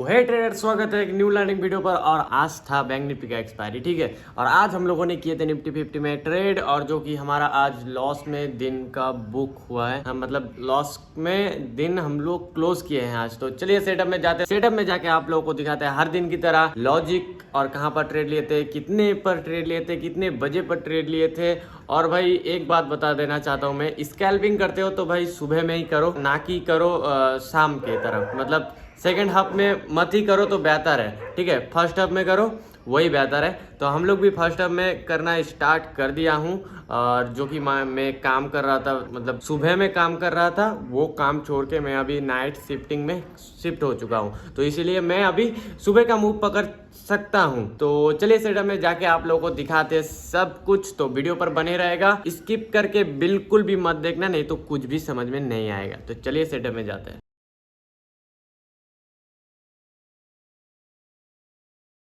हे trader, स्वागत है एक न्यू लर्निंग वीडियो पर। और आज था बैंक निफ्टी का एक्सपायरी, ठीक है। और आज हम लोगों ने किए थे निफ्टी 50 में ट्रेड, और जो कि हमारा आज लॉस में दिन का बुक हुआ है। हम मतलब लॉस में दिन हम लोग क्लोज किए हैं आज। तो चलिए सेटअप में जाते हैं। सेटअप में जाके आप लोगों को दिखाते हैं हर दिन की तरह लॉजिक और कहाँ पर ट्रेड लिए थे, कितने पर ट्रेड लिए थे, कितने बजे पर ट्रेड लिए थे। और भाई एक बात बता देना चाहता हूँ मैं, स्कैल्पिंग करते हो तो भाई सुबह में ही करो, ना कि करो शाम के तरफ। मतलब सेकेंड हाफ में मत ही करो तो बेहतर है, ठीक है। फर्स्ट हाफ में करो वही बेहतर है। तो हम लोग भी फर्स्ट हाफ में करना स्टार्ट कर दिया हूँ। और जो कि मैं काम कर रहा था, मतलब सुबह में काम कर रहा था, वो काम छोड़ के मैं अभी नाइट शिफ्टिंग में शिफ्ट हो चुका हूँ। तो इसीलिए मैं अभी सुबह का मूव पकड़ सकता हूँ। तो चलिए सेटअप में जाके आप लोगों को दिखाते हैं सब कुछ। तो वीडियो पर बने रहेगा, स्किप करके बिल्कुल भी मत देखना, नहीं तो कुछ भी समझ में नहीं आएगा। तो चलिए सेटअप में जाते हैं।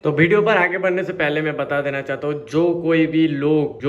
तो वीडियो पर आगे बढ़ने से पहले मैं बता देना चाहता हूँ, जो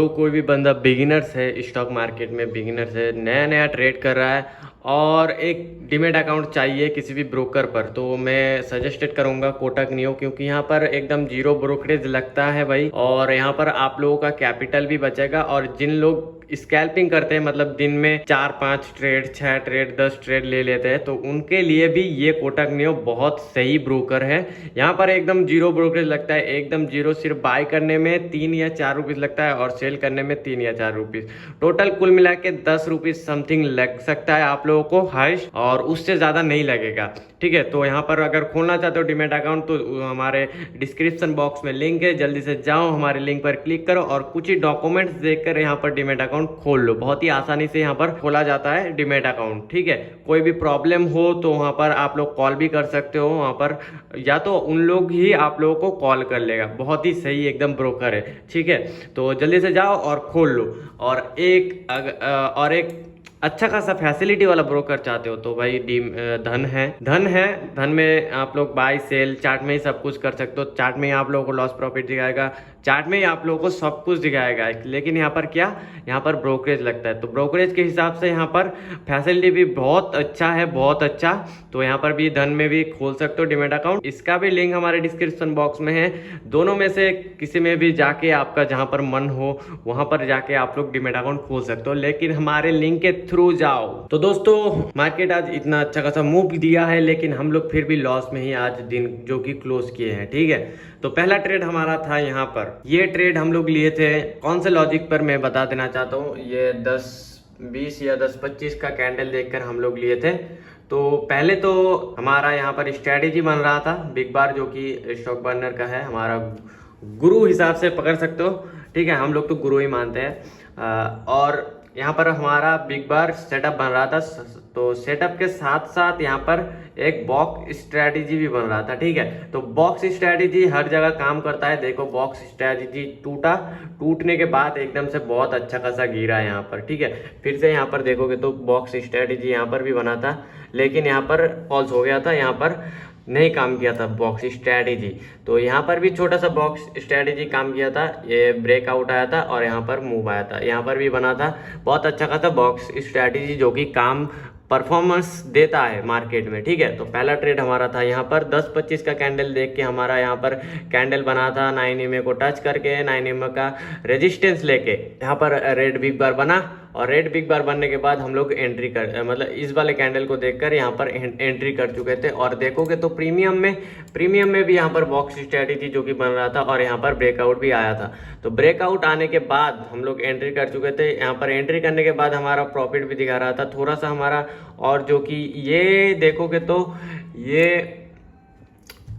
कोई भी बंदा बिगिनर्स है, स्टॉक मार्केट में बिगिनर्स है, नया नया ट्रेड कर रहा है और एक डीमेट अकाउंट चाहिए किसी भी ब्रोकर पर, तो मैं सजेस्टेड करूंगा कोटक नियो, क्योंकि यहाँ पर एकदम जीरो ब्रोकरेज लगता है भाई। और यहाँ पर आप लोगों का कैपिटल भी बचेगा। और जिन लोग स्कैल्पिंग करते हैं, मतलब दिन में 4-5 ट्रेड, 6 ट्रेड, 10 ट्रेड ले लेते हैं, तो उनके लिए भी ये कोटक नियो बहुत सही ब्रोकर है। यहाँ पर एकदम जीरो ब्रोकरेज लगता है, एकदम जीरो। सिर्फ बाय करने में 3 या 4 रुपीज़ लगता है और सेल करने में 3 या 4 रुपीज़। टोटल कुल मिला के 10 रुपीज़ समथिंग लग सकता है आप लोगों को हाइस्ट, और उससे ज़्यादा नहीं लगेगा, ठीक है। तो यहाँ पर अगर खोलना चाहते हो डीमैट अकाउंट, तो हमारे डिस्क्रिप्शन बॉक्स में लिंक है, जल्दी से जाओ, हमारे लिंक पर क्लिक करो और कुछ ही डॉक्यूमेंट्स देखकर यहाँ पर डीमैट अकाउंट खोल लो। बहुत ही आसानी से यहाँ पर खोला जाता है डीमैट अकाउंट, ठीक है। कोई भी प्रॉब्लम हो तो वहाँ पर आप लोग कॉल भी कर सकते हो, वहाँ पर या तो उन लोग ही आप लोगों को कॉल कर लेगा। बहुत ही सही एकदम ब्रोकर है, ठीक है। तो जल्दी से जाओ और खोल लो। और एक अच्छा खासा फैसिलिटी वाला ब्रोकर चाहते हो तो भाई धन में आप लोग बाय सेल चार्ट में ही सब कुछ कर सकते हो। चार्ट में ही आप लोगों को लॉस प्रॉफिट दिखाएगा, चार्ट में ही आप लोगों को सब कुछ दिखाएगा। लेकिन यहाँ पर क्या, यहाँ पर ब्रोकरेज लगता है। तो ब्रोकरेज के हिसाब से यहाँ पर फैसिलिटी भी बहुत अच्छा है, बहुत अच्छा। तो यहाँ पर भी धन में भी खोल सकते हो डीमैट अकाउंट, इसका भी लिंक हमारे डिस्क्रिप्शन बॉक्स में है। दोनों में से किसी में भी जाके आपका जहाँ पर मन हो वहाँ पर जाके आप लोग डीमैट अकाउंट खोल सकते हो, लेकिन हमारे लिंक के थ्रू जाओ। तो दोस्तों मार्केट आज इतना अच्छा खासा मूव दिया है, लेकिन हम लोग फिर भी लॉस में ही आज दिन जो कि क्लोज किए हैं, ठीक है। तो पहला ट्रेड हमारा था यहाँ पर, ये ट्रेड हम लोग लिए थे कौन से लॉजिक पर मैं बता देना चाहता हूँ। ये 10-20 या 10-25 का कैंडल देखकर हम लोग लिए थे। तो पहले तो हमारा यहाँ पर स्ट्रेटेजी बन रहा था बिग बार, जो कि स्टॉक बर्नर का है, हमारा गुरु हिसाब से पकड़ सकते हो, ठीक है। हम लोग तो गुरु ही मानते हैं। और यहाँ पर हमारा बिग बार सेटअप बन रहा था। तो सेटअप के साथ साथ यहाँ पर एक बॉक्स स्ट्रेटेजी भी बन रहा था, ठीक है। तो बॉक्स स्ट्रेटेजी हर जगह काम करता है। देखो बॉक्स स्ट्रेटेजी टूटने के बाद एकदम से बहुत अच्छा खासा गिरा है यहाँ पर, ठीक है। फिर से यहाँ पर देखोगे तो बॉक्स स्ट्रेटेजी यहाँ पर भी बना था, लेकिन यहाँ पर फॉल्स हो गया था, यहाँ पर नहीं काम किया था बॉक्स स्ट्रेटेजी। तो यहाँ पर भी छोटा सा बॉक्स स्ट्रेटेजी काम किया था, ये ब्रेकआउट आया था और यहाँ पर मूव आया था, यहाँ पर भी बना था बहुत अच्छा खासा बॉक्स स्ट्रेटेजी, जो कि काम परफॉर्मेंस देता है मार्केट में, ठीक है। तो पहला ट्रेड हमारा था यहाँ पर 10-25 का कैंडल देख के, हमारा यहाँ पर कैंडल बना था 9 EMA को टच करके, 9 EMA का रेजिस्टेंस लेके यहाँ पर रेड बिग बार बना। और रेड बिग बार बनने के बाद हम लोग मतलब इस वाले कैंडल को देखकर यहाँ पर एंट्री कर चुके थे। और देखोगे तो प्रीमियम में भी यहाँ पर बॉक्स स्ट्रेटेजी जो कि बन रहा था, और यहाँ पर ब्रेकआउट भी आया था। तो ब्रेकआउट आने के बाद हम लोग एंट्री कर चुके थे। यहाँ पर एंट्री करने के बाद हमारा प्रॉफिट भी दिखा रहा था थोड़ा सा हमारा, और जो कि ये देखोगे तो ये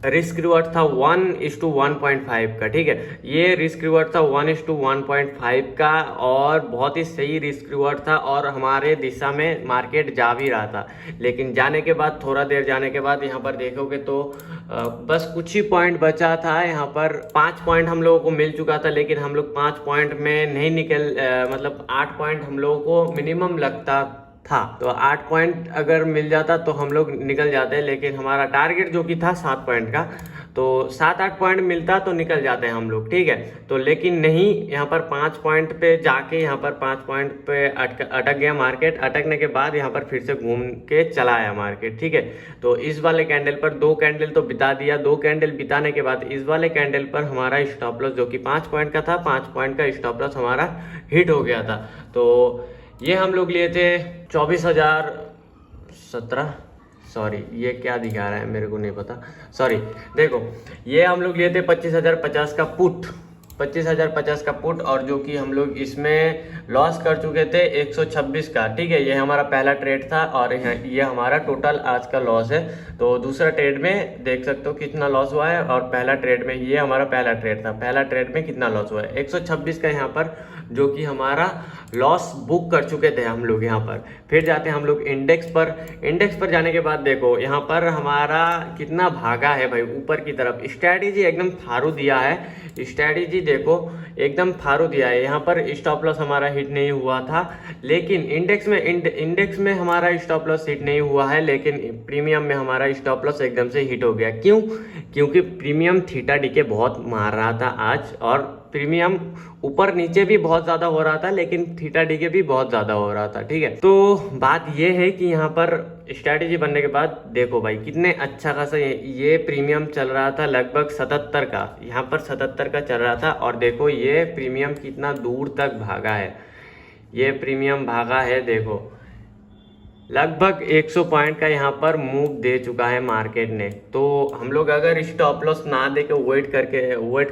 रिस्क रिवॉर्ड था 1:1.5 का, ठीक है। ये रिस्क रिवॉर्ड था 1:1.5 का, और बहुत ही सही रिस्क रिवॉर्ड था। और हमारे दिशा में मार्केट जा भी रहा था, लेकिन जाने के बाद, थोड़ा देर जाने के बाद यहाँ पर देखोगे तो बस कुछ ही पॉइंट बचा था। यहाँ पर 5 पॉइंट हम लोगों को मिल चुका था, लेकिन हम लोग 5 पॉइंट में नहीं मतलब 8 पॉइंट हम लोगों को मिनिमम लगता था, तो 8 पॉइंट अगर मिल जाता तो हम लोग निकल जाते, लेकिन हमारा टारगेट जो कि था 7 पॉइंट का, तो 7-8 पॉइंट मिलता तो निकल जाते हैं हम लोग, ठीक है। तो लेकिन नहीं, यहाँ पर 5 पॉइंट पे जाके यहाँ पर 5 पॉइंट पे अटक गया मार्केट। अटकने के बाद यहाँ पर फिर से घूम के चला आया मार्केट, ठीक है। तो इस वाले कैंडल पर 2 कैंडल तो बिता दिया, 2 कैंडल बिताने के बाद इस वाले कैंडल पर हमारा स्टॉप लॉस जो कि 5 पॉइंट का था, 5 पॉइंट का स्टॉप लॉस हमारा हिट हो गया था। तो ये हम लोग लिए थे 24,017, सॉरी ये क्या दिखा रहा है मेरे को नहीं पता, सॉरी। देखो ये हम लोग लिए थे 25,050 का पुट, 25,050 का पुट, और जो कि हम लोग इसमें लॉस कर चुके थे 126 का, ठीक है। ये हमारा पहला ट्रेड था और ये हमारा टोटल आज का लॉस है। तो दूसरा ट्रेड में देख सकते हो कितना लॉस हुआ है, और पहला ट्रेड में, ये हमारा पहला ट्रेड था, पहला ट्रेड में कितना लॉस हुआ है 126 का यहाँ पर, जो कि हमारा लॉस बुक कर चुके थे हम लोग यहाँ पर। फिर जाते हैं हम लोग इंडेक्स पर। इंडेक्स पर जाने के बाद देखो यहाँ पर हमारा कितना भागा है भाई ऊपर की तरफ। स्ट्रैटेजी एकदम फारू दिया है, स्ट्रैटेजी देखो एकदम फारू दिया है। यहाँ पर स्टॉप लॉस हमारा हिट नहीं हुआ था, लेकिन इंडेक्स में हमारा स्टॉप लॉस हिट नहीं हुआ है, लेकिन प्रीमियम में हमारा स्टॉप लॉस एकदम से हिट हो गया। क्यों? क्योंकि प्रीमियम थीटा डी के बहुत मार रहा था आज, और प्रीमियम ऊपर नीचे भी बहुत ज़्यादा हो रहा था, लेकिन थीटा डी के भी बहुत ज़्यादा हो रहा था, ठीक है। तो बात ये है कि यहाँ पर स्ट्रैटेजी बनने के बाद देखो भाई कितने अच्छा खासा ये प्रीमियम चल रहा था, लगभग 77 का, यहाँ पर 77 का चल रहा था। और देखो ये प्रीमियम कितना दूर तक भागा है, ये प्रीमियम भागा है देखो लगभग 100 पॉइंट का यहाँ पर मूव दे चुका है मार्केट ने। तो हम लोग अगर स्टॉप लॉस ना दे के वेट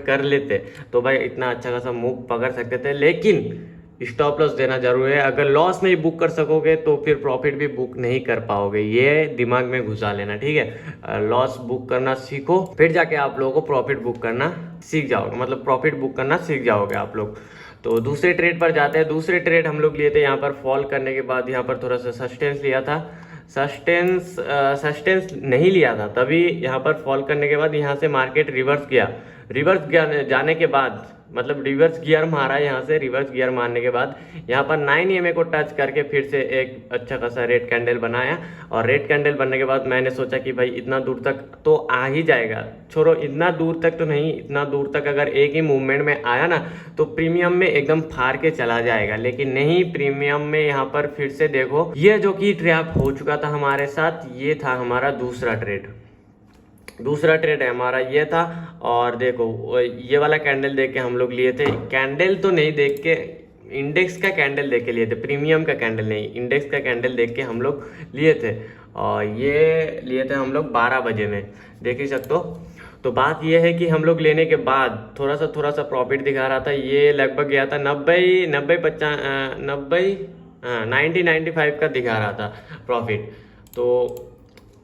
कर लेते तो भाई इतना अच्छा खासा मूव पकड़ सकते थे, लेकिन स्टॉप लॉस देना जरूरी है। अगर लॉस नहीं बुक कर सकोगे तो फिर प्रॉफिट भी बुक नहीं कर पाओगे, ये दिमाग में घुसा लेना, ठीक है। लॉस बुक करना सीखो, फिर जाके आप लोगों को प्रॉफिट बुक करना सीख जाओगे, मतलब प्रॉफिट बुक करना सीख जाओगे आप लोग। तो दूसरे ट्रेड पर जाते हैं। दूसरे ट्रेड हम लोग लिए थे यहाँ पर फॉल करने के बाद, यहाँ पर थोड़ा सा सस्टेंस लिया था, सस्टेंस नहीं लिया था, तभी यहाँ पर फॉल करने के बाद यहाँ से मार्केट रिवर्स गया। जाने के बाद मतलब रिवर्स गियर मारा, यहाँ से रिवर्स गियर मारने के बाद यहाँ पर 9 EMA को टच करके फिर से एक अच्छा खासा रेड कैंडल बनाया। और रेड कैंडल बनने के बाद मैंने सोचा कि भाई इतना दूर तक तो आ ही जाएगा, छोड़ो इतना दूर तक तो नहीं, इतना दूर तक अगर एक ही मूवमेंट में आया ना तो प्रीमियम में एकदम फाड़ के चला जाएगा, लेकिन नहीं, प्रीमियम में यहाँ पर फिर से देखो ये जो कि ट्रैप हो चुका था हमारे साथ, ये था हमारा दूसरा ट्रेड है हमारा, ये था। और देखो ये वाला कैंडल देख के हम लोग लिए थे, कैंडल तो नहीं देख के, इंडेक्स का कैंडल देख के लिए थे, प्रीमियम का कैंडल नहीं, इंडेक्स का कैंडल देख के हम लोग लिए थे। और ये लिए थे हम लोग 12 बजे में, देख ही सकते हो। तो बात ये है कि हम लोग लेने के बाद थोड़ा सा प्रॉफिट दिखा रहा था, ये लगभग गया था 90-95 का दिखा रहा था प्रॉफिट। तो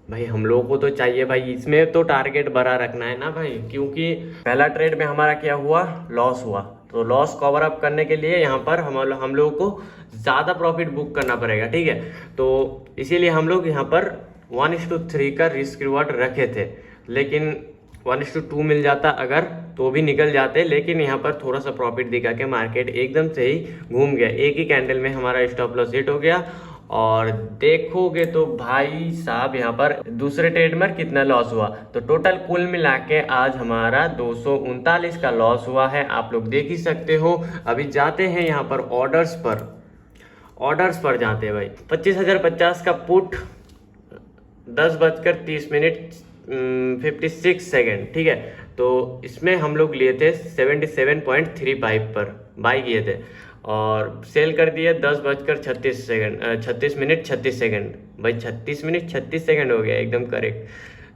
भाई हम लोगों को तो चाहिए भाई, इसमें तो टारगेट बड़ा रखना है ना भाई, क्योंकि पहला ट्रेड में हमारा क्या हुआ, लॉस हुआ। तो लॉस कवर अप करने के लिए यहाँ पर हम लोगों को ज़्यादा प्रॉफिट बुक करना पड़ेगा, ठीक है। तो इसीलिए हम लोग यहाँ पर 1:3 का रिस्क रिवॉर्ड रखे थे, लेकिन 1:2 मिल जाता अगर तो भी निकल जाते, लेकिन यहाँ पर थोड़ा सा प्रॉफिट दिखा के मार्केट एकदम से ही घूम गया, एक ही कैंडल में हमारा स्टॉप लॉस हिट हो गया। और देखोगे तो भाई साहब यहाँ पर दूसरे ट्रेड में कितना लॉस हुआ, तो टोटल कुल मिला के आज हमारा 239 का लॉस हुआ है, आप लोग देख ही सकते हो। अभी जाते हैं यहाँ पर ऑर्डर्स पर जाते हैं भाई। 25,050 का पुट 10:30 56 सेकेंड, ठीक है। तो इसमें हम लोग लिए थे 77.35 पर बाई किए थे, और सेल कर दिए 10:36 भाई 36 मिनट 36 सेकंड हो गया एकदम करेक्ट।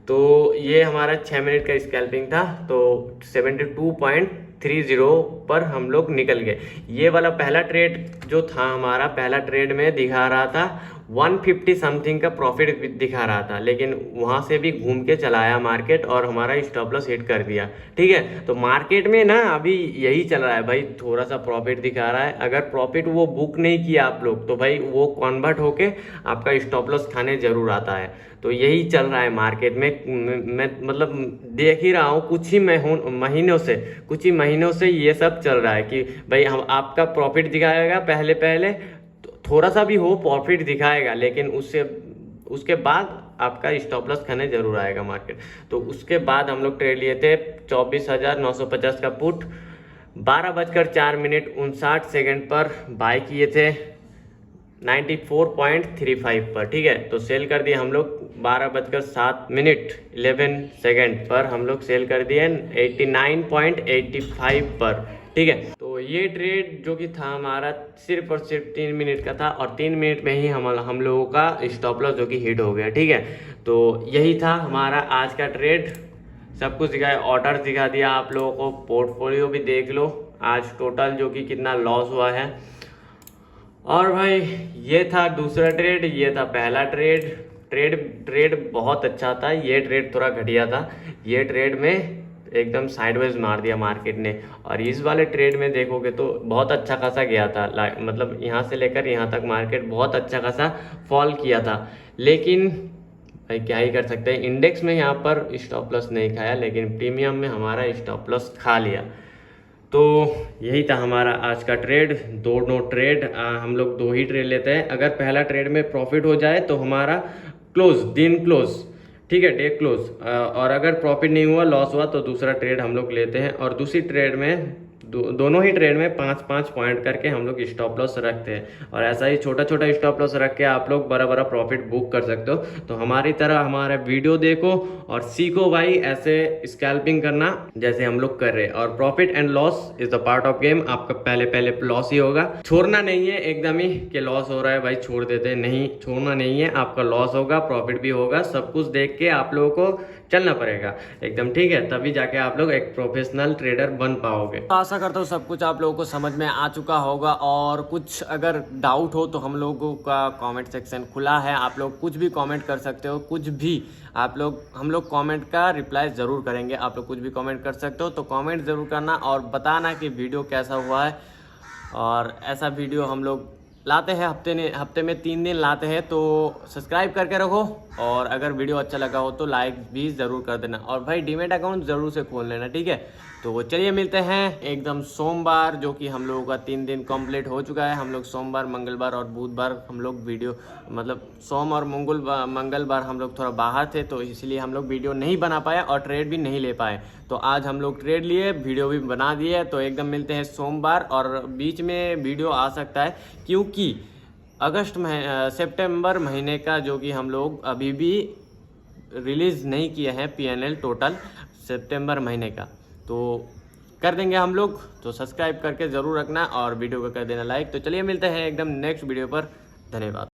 तो ये हमारा 6 मिनट का स्कैल्पिंग था, तो 72.30 पर हम लोग निकल गए। ये वाला पहला ट्रेड जो था हमारा, पहला ट्रेड में दिखा रहा था 150 समथिंग का प्रॉफिट दिखा रहा था, लेकिन वहाँ से भी घूम के चलाया मार्केट और हमारा स्टॉप लॉस हिट कर दिया, ठीक है। तो मार्केट में ना अभी यही चल रहा है भाई, थोड़ा सा प्रॉफिट दिखा रहा है, अगर प्रॉफिट वो बुक नहीं किया आप लोग तो भाई वो कन्वर्ट होके आपका स्टॉप लॉस खाने जरूर आता है। तो यही चल रहा है मार्केट में, मैं मतलब देख ही रहा हूँ कुछ ही महीनों से ये सब चल रहा है कि भाई हम आपका प्रॉफिट दिखाएगा पहले थोड़ा सा भी हो प्रॉफिट दिखाएगा, लेकिन उसके बाद आपका स्टॉप लॉस खाने जरूर आएगा मार्केट। तो उसके बाद हम लोग ट्रेड लिए थे 24,950 का पुट, 12:04 पर बाय किए थे 94.35 पर, ठीक है। तो सेल कर दिए हम लोग 12:07 पर, हम लोग सेल कर दिए 89.85 पर, ठीक है। तो ये ट्रेड जो कि था हमारा सिर्फ और सिर्फ 3 मिनट का था, और 3 मिनट में ही हम लोगों का स्टॉप लॉस जो कि हिट हो गया, ठीक है। तो यही था हमारा आज का ट्रेड, सब कुछ दिखाया, ऑर्डर दिखा दिया आप लोगों को, पोर्टफोलियो भी देख लो आज टोटल जो कि कितना लॉस हुआ है। और भाई ये था दूसरा ट्रेड, ये था पहला ट्रेड बहुत अच्छा था, ये ट्रेड थोड़ा घटिया था। ये ट्रेड में एकदम साइडवेज मार दिया मार्केट ने, और इस वाले ट्रेड में देखोगे तो बहुत अच्छा खासा गया था, मतलब यहाँ से लेकर यहाँ तक मार्केट बहुत अच्छा खासा फॉल किया था। लेकिन भाई क्या ही कर सकते हैं, इंडेक्स में यहाँ पर स्टॉप लॉस नहीं खाया, लेकिन प्रीमियम में हमारा स्टॉप लॉस खा लिया। तो यही था हमारा आज का ट्रेड, दोनों ट्रेड हम लोग 2 ही ट्रेड लेते हैं। अगर पहला ट्रेड में प्रॉफिट हो जाए तो हमारा दिन क्लोज, ठीक है, डे क्लोज, और अगर प्रॉफिट नहीं हुआ, लॉस हुआ, तो दूसरा ट्रेड हम लोग लेते हैं। और दूसरी ट्रेड में दोनों ही ट्रेड में 5-5 पॉइंट करके हम लोग स्टॉप लॉस रखते हैं, और ऐसा ही छोटा छोटा स्टॉप लॉस रख के आप लोग बड़ा बड़ा प्रॉफिट बुक कर सकते हो। तो हमारी तरह हमारा वीडियो देखो और सीखो भाई ऐसे स्कैल्पिंग करना जैसे हम लोग कर रहे हैं। और profit and loss is the part of game, आपका पहले लॉस ही होगा, छोड़ना नहीं है एकदम ही कि लॉस हो रहा है भाई छोड़ देते हैं, नहीं छोड़ना नहीं है, आपका लॉस होगा, प्रॉफिट भी होगा, सब कुछ देख के आप लोगों को चलना पड़ेगा एकदम, ठीक है, तभी जाके आप लोग एक प्रोफेशनल ट्रेडर बन पाओगे। तो आशा करता हूँ सब कुछ आप लोगों को समझ में आ चुका होगा, और कुछ अगर डाउट हो तो हम लोगों का कमेंट सेक्शन खुला है, आप लोग कुछ भी कमेंट कर सकते हो, कुछ भी आप लोग, हम लोग कमेंट का रिप्लाई ज़रूर करेंगे, आप लोग कुछ भी कमेंट कर सकते हो, तो कमेंट ज़रूर करना और बताना कि वीडियो कैसा हुआ है। और ऐसा वीडियो हम लोग लाते हैं हफ्ते में 3 दिन लाते हैं, तो सब्सक्राइब करके रखो, और अगर वीडियो अच्छा लगा हो तो लाइक भी ज़रूर कर देना, और भाई डीमैट अकाउंट ज़रूर से खोल लेना, ठीक है। तो चलिए मिलते हैं एकदम सोमवार, जो कि हम लोगों का 3 दिन कंप्लीट हो चुका है। हम लोग सोमवार, मंगलवार और बुधवार हम लोग वीडियो, मतलब सोम और मंगलवार हम लोग थोड़ा बाहर थे, तो इसलिए हम लोग वीडियो नहीं बना पाए और ट्रेड भी नहीं ले पाए। तो आज हम लोग ट्रेड लिए, वीडियो भी बना दिए, तो एकदम मिलते हैं सोमवार, और बीच में वीडियो आ सकता है क्योंकि सितंबर महीने का जो कि हम लोग अभी भी रिलीज़ नहीं किए हैं PNL टोटल सितंबर महीने का, तो कर देंगे हम लोग। तो सब्सक्राइब करके ज़रूर रखना और वीडियो को कर देना लाइक। तो चलिए मिलते हैं एकदम नेक्स्ट वीडियो पर, धन्यवाद।